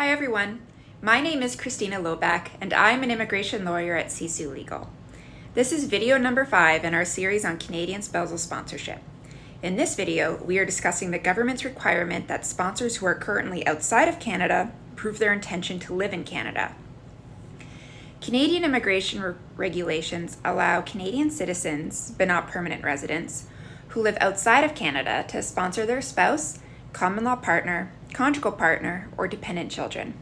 Hi everyone, my name is Christina Loback and I'm an immigration lawyer at Spousal Legal. This is video number 5 in our series on Canadian spousal sponsorship. In this video, we are discussing the government's requirement that sponsors who are currently outside of Canada prove their intention to live in Canada. Canadian immigration regulations allow Canadian citizens, but not permanent residents, who live outside of Canada to sponsor their spouse, common law partner, conjugal partner, or dependent children.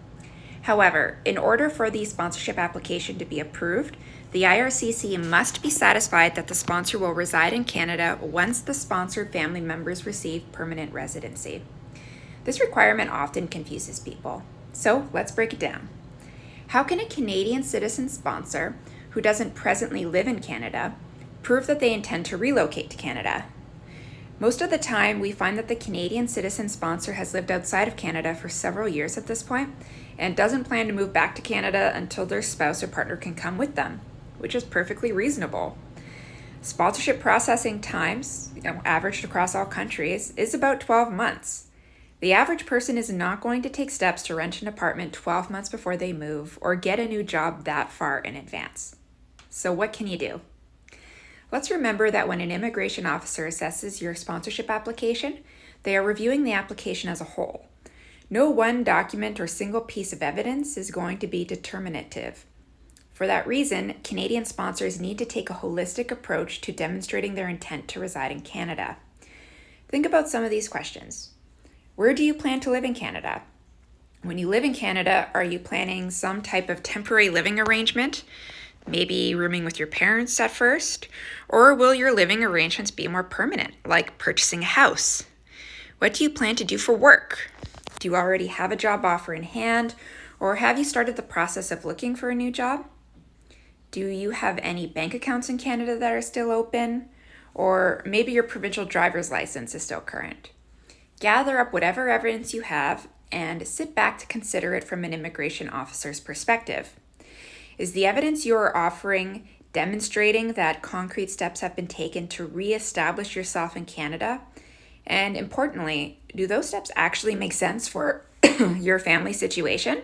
However, in order for the sponsorship application to be approved, the IRCC must be satisfied that the sponsor will reside in Canada once the sponsored family members receive permanent residency. This requirement often confuses people, so let's break it down. How can a Canadian citizen sponsor who doesn't presently live in Canada prove that they intend to relocate to Canada? Most of the time, we find that the Canadian citizen sponsor has lived outside of Canada for several years at this point and doesn't plan to move back to Canada until their spouse or partner can come with them, which is perfectly reasonable. Sponsorship processing times, averaged across all countries, is about 12 months. The average person is not going to take steps to rent an apartment 12 months before they move or get a new job that far in advance. So what can you do? Let's remember that when an immigration officer assesses your sponsorship application, they are reviewing the application as a whole. No one document or single piece of evidence is going to be determinative. For that reason, Canadian sponsors need to take a holistic approach to demonstrating their intent to reside in Canada. Think about some of these questions. Where do you plan to live in Canada? When you live in Canada, are you planning some type of temporary living arrangement? Maybe rooming with your parents at first? Or will your living arrangements be more permanent, like purchasing a house? What do you plan to do for work? Do you already have a job offer in hand, or have you started the process of looking for a new job? Do you have any bank accounts in Canada that are still open? Or maybe your provincial driver's license is still current? Gather up whatever evidence you have and sit back to consider it from an immigration officer's perspective. Is the evidence you are offering demonstrating that concrete steps have been taken to re-establish yourself in Canada? And importantly, do those steps actually make sense for your family situation?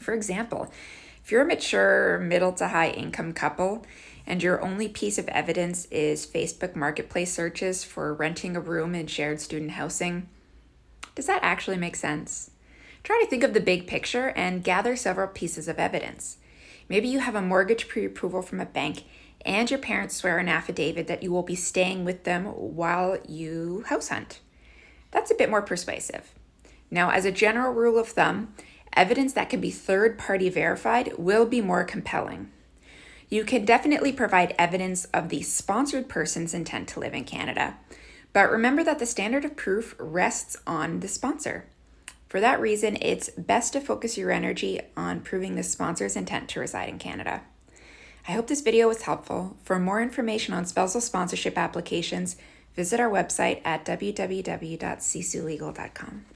For example, if you're a mature middle to high income couple and your only piece of evidence is Facebook Marketplace searches for renting a room in shared student housing, does that actually make sense? Try to think of the big picture and gather several pieces of evidence. Maybe you have a mortgage pre-approval from a bank and your parents swear an affidavit that you will be staying with them while you house hunt. That's a bit more persuasive. Now, as a general rule of thumb, evidence that can be third-party verified will be more compelling. You can definitely provide evidence of the sponsored person's intent to live in Canada, but remember that the standard of proof rests on the sponsor. For that reason, it's best to focus your energy on proving the sponsor's intent to reside in Canada. I hope this video was helpful. For more information on spousal sponsorship applications, visit our website at www.csulegal.com.